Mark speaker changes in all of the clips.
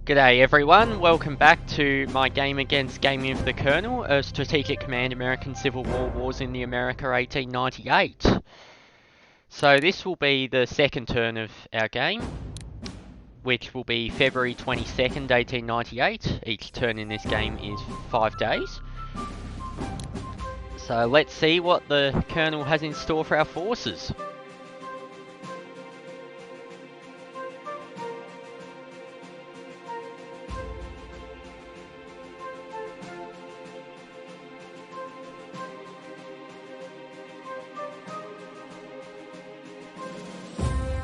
Speaker 1: G'day everyone, welcome back to my game against Gaming of the Colonel, a Strategic Command American Civil War Wars in the America 1898. So this will be the second turn of our game, which will be February 22nd, 1898. Each turn in this game is 5 days. So let's see what the Colonel has in store for our forces.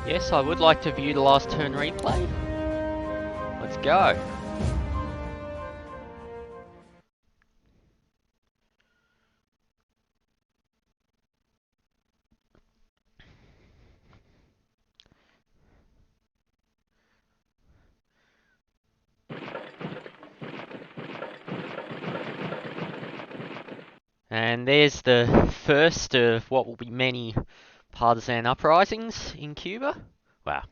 Speaker 1: Yes, I would like to view the last turn replay. Let's go. And there's the first of what will be many partisan uprisings in Cuba. Well,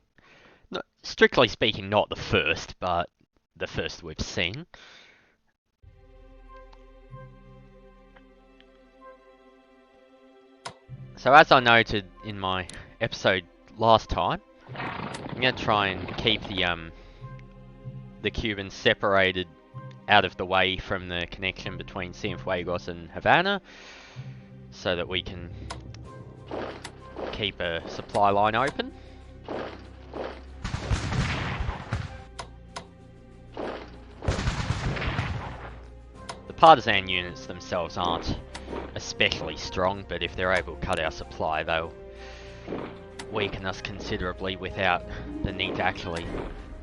Speaker 1: strictly speaking, not the first, but the first we've seen. So as I noted in my episode last time, I'm going to try and keep the Cubans separated out of the way from the connection between Cienfuegos and Havana, so that we can keep a supply line open. The partisan units themselves aren't especially strong, but if they're able to cut our supply, they'll weaken us considerably without the need to actually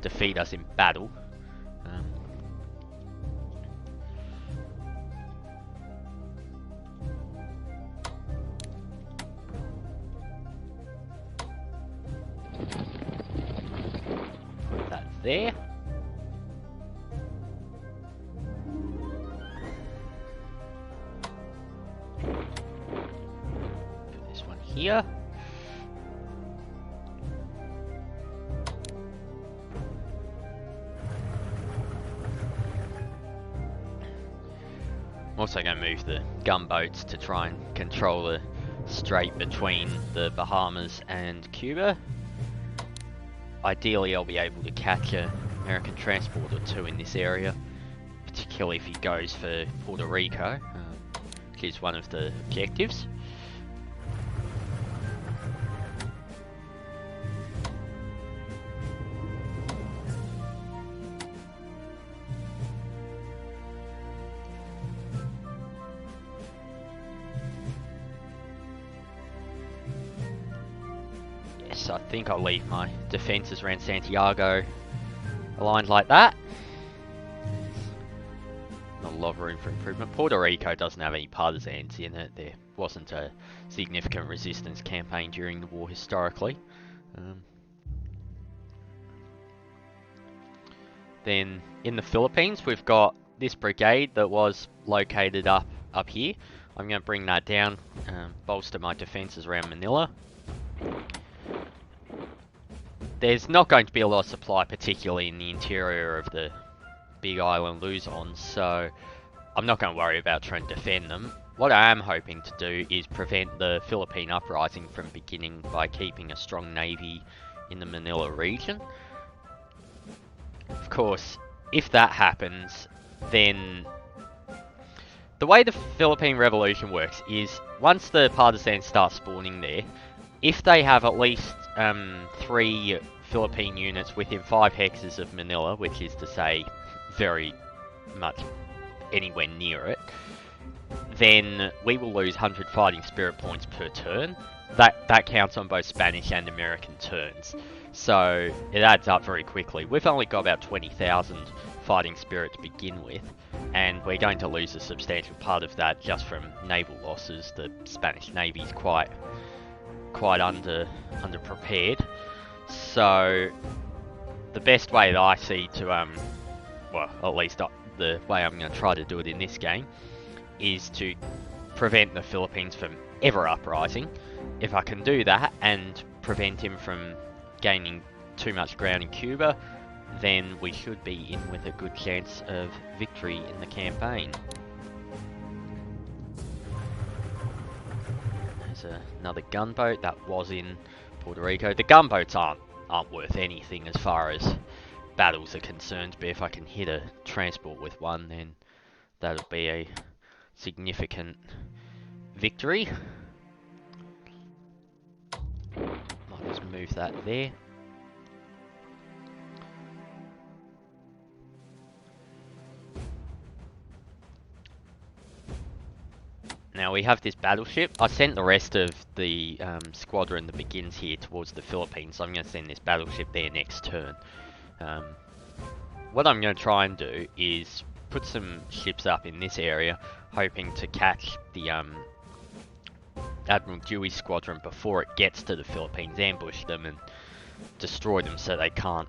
Speaker 1: defeat us in battle. Put that there. Put this one here. I'm also going to move the gunboats to try and control the strait between the Bahamas and Cuba. Ideally, I'll be able to catch an American transport or two in this area, particularly if he goes for Puerto Rico, which is one of the objectives. Yes, I think I'll leave my defences around Santiago aligned like that. Not a lot of room for improvement. Puerto Rico doesn't have any partisans in it. There wasn't a significant resistance campaign during the war historically. Then in the Philippines, we've got this brigade that was located up here. I'm going to bring that down, bolster my defences around Manila. There's not going to be a lot of supply, particularly in the interior of the Big Island Luzon, so I'm not going to worry about trying to defend them. What I am hoping to do is prevent the Philippine uprising from beginning by keeping a strong navy in the Manila region. Of course, if that happens, then the way the Philippine Revolution works is once the partisans start spawning there, if they have at least 3 Philippine units within 5 hexes of Manila, which is to say very much anywhere near it, then we will lose 100 fighting spirit points per turn. That counts on both Spanish and American turns, so it adds up very quickly. We've only got about 20,000 fighting spirit to begin with, and we're going to lose a substantial part of that just from naval losses. The Spanish Navy's quite underprepared. So the best way that I see to well, at least the way I'm going to try to do it in this game, is to prevent the Philippines from ever uprising. If I can do that and prevent him from gaining too much ground in Cuba, then we should be in with a good chance of victory in the campaign. There's another gunboat that was in Puerto Rico. The gunboats aren't worth anything as far as battles are concerned, but if I can hit a transport with one, then that'll be a significant victory. Might just move that there. Now we have this battleship. I sent the rest of the squadron that begins here towards the Philippines, so I'm going to send this battleship there next turn. What I'm going to try and do is put some ships up in this area, hoping to catch the Admiral Dewey squadron before it gets to the Philippines, ambush them and destroy them so they can't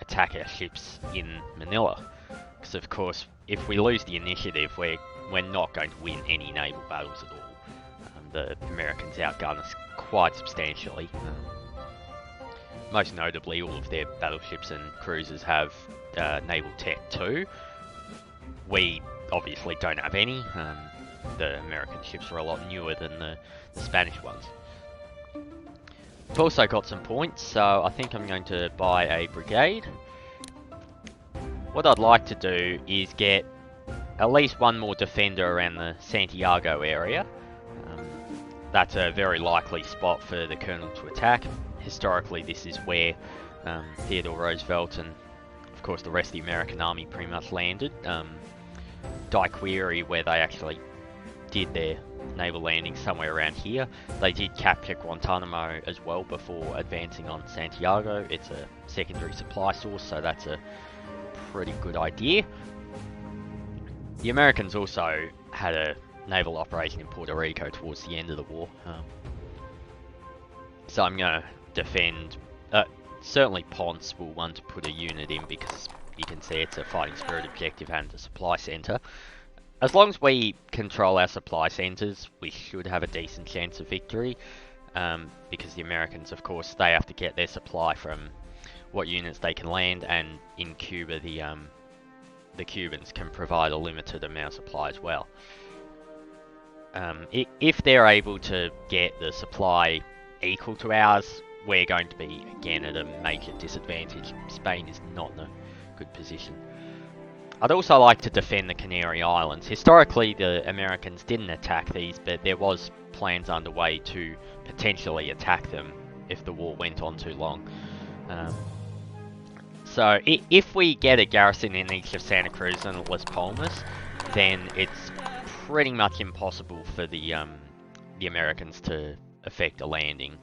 Speaker 1: attack our ships in Manila. Because of course, if we lose the initiative, we're not going to win any naval battles at all. The Americans outgun us quite substantially. Most notably, all of their battleships and cruisers have naval tech too. We obviously don't have any. The American ships are a lot newer than the Spanish ones. I've also got some points, so I think I'm going to buy a brigade. What I'd like to do is get at least one more defender around the Santiago area. That's a very likely spot for the Colonel to attack. Historically, this is where Theodore Roosevelt and, of course, the rest of the American army pretty much landed. Daiquiri, where they actually did their naval landing somewhere around here. They did capture Guantanamo as well before advancing on Santiago. It's a secondary supply source, so that's a pretty good idea. The Americans also had a naval operation in Puerto Rico towards the end of the war. So I'm going to defend... certainly Ponce will want to put a unit in because you can see it's a fighting spirit objective and a supply centre. As long as we control our supply centres, we should have a decent chance of victory. Because the Americans, of course, they have to get their supply from what units they can land, and in Cuba, the Cubans can provide a limited amount of supply as well. If they're able to get the supply equal to ours, we're going to be, again, at a major disadvantage. Spain is not in a good position. I'd also like to defend the Canary Islands. Historically, the Americans didn't attack these, but there was plans underway to potentially attack them if the war went on too long. So if we get a garrison in each of Santa Cruz and Las Palmas, then it's pretty much impossible for the Americans to effect a landing.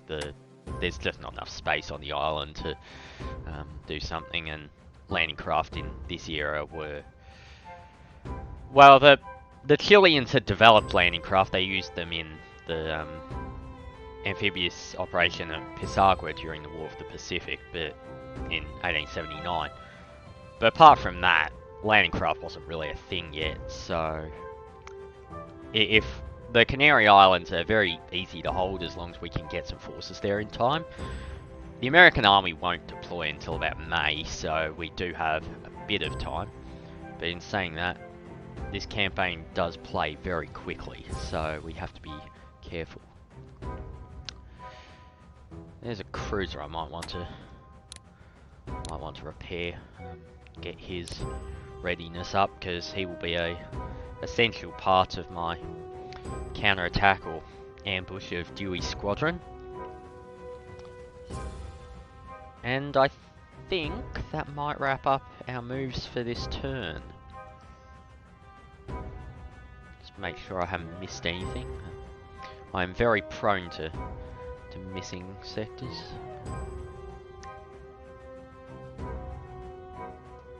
Speaker 1: There's just not enough space on the island to do something, and landing craft in this era were... Well, the Chileans had developed landing craft. They used them in the amphibious operation at Pisagua during the War of the Pacific, but in 1879. But apart from that, landing craft wasn't really a thing yet, so... If the Canary Islands are very easy to hold as long as we can get some forces there in time. The American army won't deploy until about May, so we do have a bit of time. But in saying that, this campaign does play very quickly, so we have to be careful. There's a cruiser I might want to repair, get his readiness up, because he will be a essential part of my counter-attack or ambush of Dewey's squadron. And I think that might wrap up our moves for this turn. Just make sure I haven't missed anything. I'm very prone to missing sectors.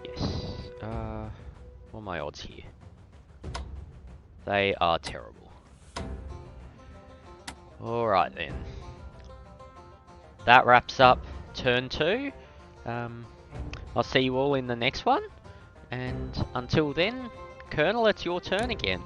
Speaker 1: Yes. What are my odds here? They are terrible. Alright then. That wraps up turn 2. I'll see you all in the next one. And until then, Colonel, it's your turn again.